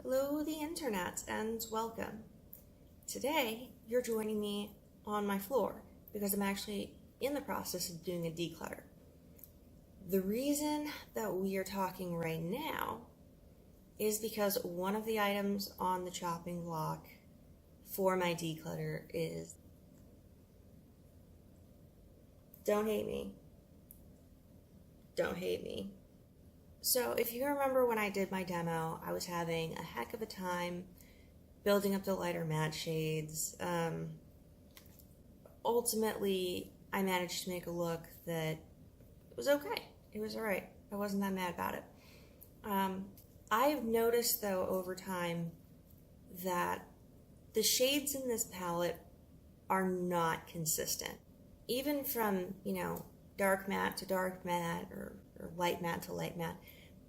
Hello the internet and welcome. Today you're joining me on my floor because I'm actually in the process of doing a declutter. The reason that we are talking right now is because one of the items on the chopping block for my declutter is, don't hate me. So if you remember when I did my demo, I was having a heck of a time building up the lighter matte shades. Ultimately, I managed to make a look that was okay. It was alright. I wasn't that mad about it. I've noticed though over time that the shades in this palette are not consistent. Even from, dark matte to dark matte or light matte to light matte,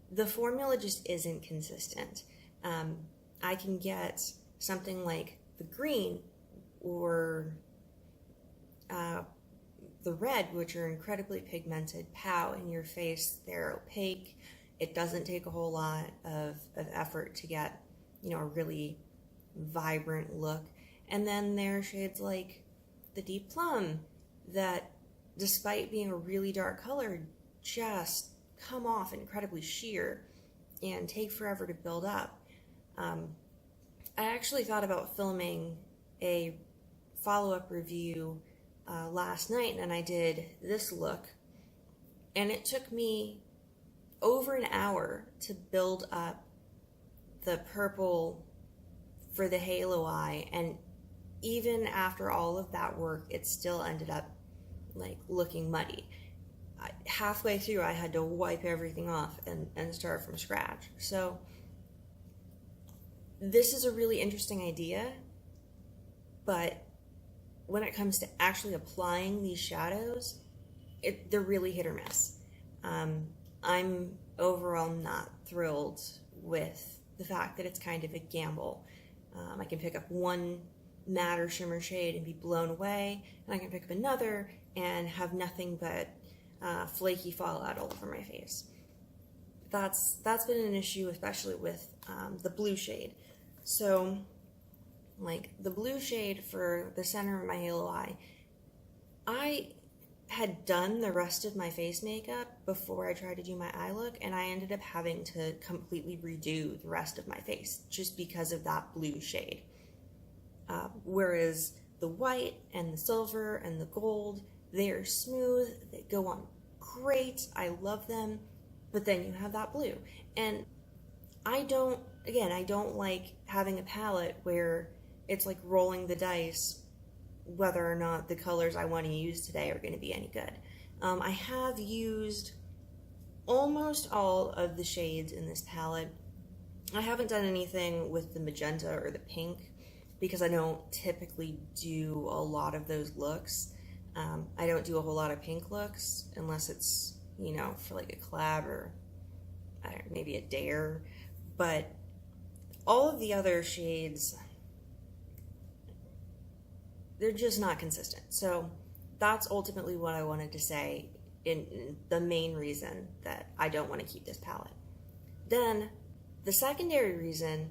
the formula just isn't consistent. I can get something like the green or the red, which are incredibly pigmented, pow in your face. They're opaque. It doesn't take a whole lot of effort to get, a really vibrant look. And then there are shades like the deep plum that, despite being a really dark color, just come off incredibly sheer and take forever to build up. I actually thought about filming a follow-up review last night, and I did this look, and it took me over an hour to build up the purple for the halo eye, and even after all of that work, it still ended up looking muddy. Halfway through, I had to wipe everything off and start from scratch. So this is a really interesting idea, but when it comes to actually applying these shadows, they're really hit or miss. I'm overall not thrilled with the fact that it's kind of a gamble. I can pick up one matte or shimmer shade and be blown away, and I can pick up another and have nothing but flaky fallout all over my face. That's been an issue, especially with the blue shade. So, the blue shade for the center of my halo eye, I had done the rest of my face makeup before I tried to do my eye look, and I ended up having to completely redo the rest of my face just because of that blue shade. Whereas the white and the silver and the gold, they are smooth, they go on great, I love them, but then you have that blue. And I don't like having a palette where it's like rolling the dice whether or not the colors I want to use today are going to be any good. I have used almost all of the shades in this palette. I haven't done anything with the magenta or the pink because I don't typically do a lot of those looks. I don't do a whole lot of pink looks unless it's, for like a collab or maybe a dare. But all of the other shades, they're just not consistent. So that's ultimately what I wanted to say in the main reason that I don't want to keep this palette. Then the secondary reason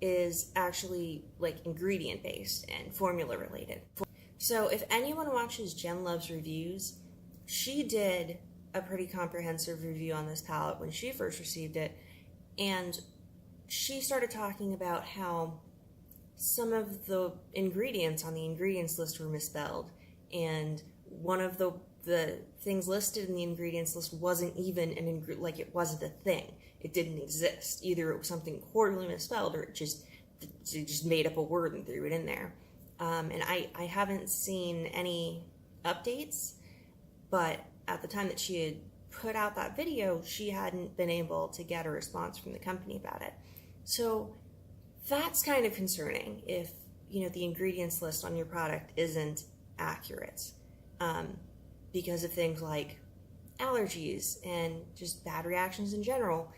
is actually ingredient based and formula related. So if anyone watches Jen Luvs Reviews, she did a pretty comprehensive review on this palette when she first received it, and she started talking about how some of the ingredients on the ingredients list were misspelled, and one of the things listed in the ingredients list wasn't even it wasn't a thing. It didn't exist. Either it was something horribly misspelled, or it just made up a word and threw it in there. And I haven't seen any updates, but at the time that she had put out that video, she hadn't been able to get a response from the company about it. So that's kind of concerning if, the ingredients list on your product isn't accurate, because of things like allergies and just bad reactions in general.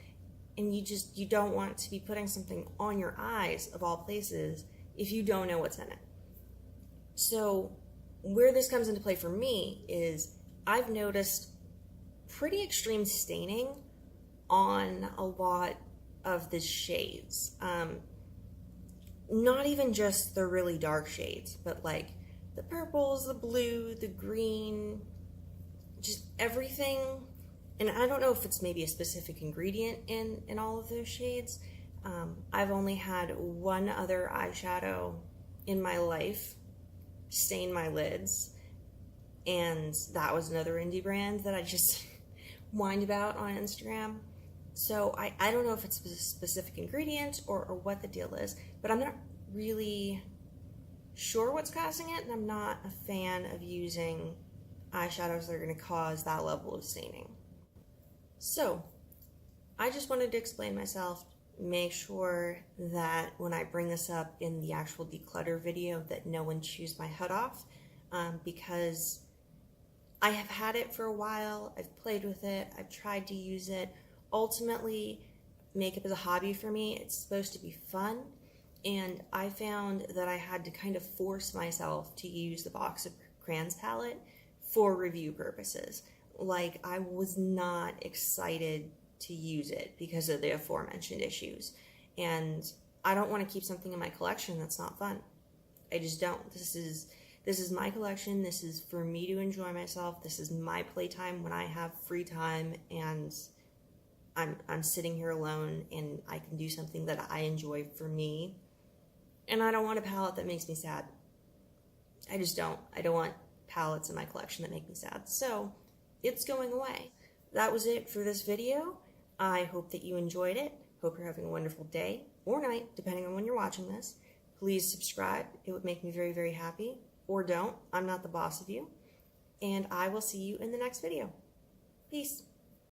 And you don't want to be putting something on your eyes, of all places, if you don't know what's in it. So where this comes into play for me is I've noticed pretty extreme staining on a lot of the shades. Not even just the really dark shades, but like the purples, the blue, the green, just everything. And I don't know if it's maybe a specific ingredient in all of those shades. I've only had one other eyeshadow in my life stain my lids, and that was another indie brand that I just whined about on Instagram. So I don't know if it's a specific ingredient or what the deal is, but I'm not really sure what's causing it, and I'm not a fan of using eyeshadows that are going to cause that level of staining. So I just wanted to explain myself, make sure that when I bring this up in the actual declutter video that no one chews my head off, because I have had it for a while, I've played with it, I've tried to use it. Ultimately, makeup is a hobby for me. It's supposed to be fun, and I found that I had to kind of force myself to use the Box of Crayons palette for review purposes. Like, I was not excited to use it because of the aforementioned issues, and I don't want to keep something in my collection that's not fun. I just don't. This is my collection. This is for me to enjoy myself. This is my playtime when I have free time and I'm sitting here alone and I can do something that I enjoy for me. And I don't want a palette that makes me sad. I just don't. I don't want palettes in my collection that make me sad. So it's going away. That was it for this video. I hope that you enjoyed it. Hope you're having a wonderful day or night, depending on when you're watching this. Please subscribe. It would make me very, very happy. Or don't. I'm not the boss of you. And I will see you in the next video. Peace.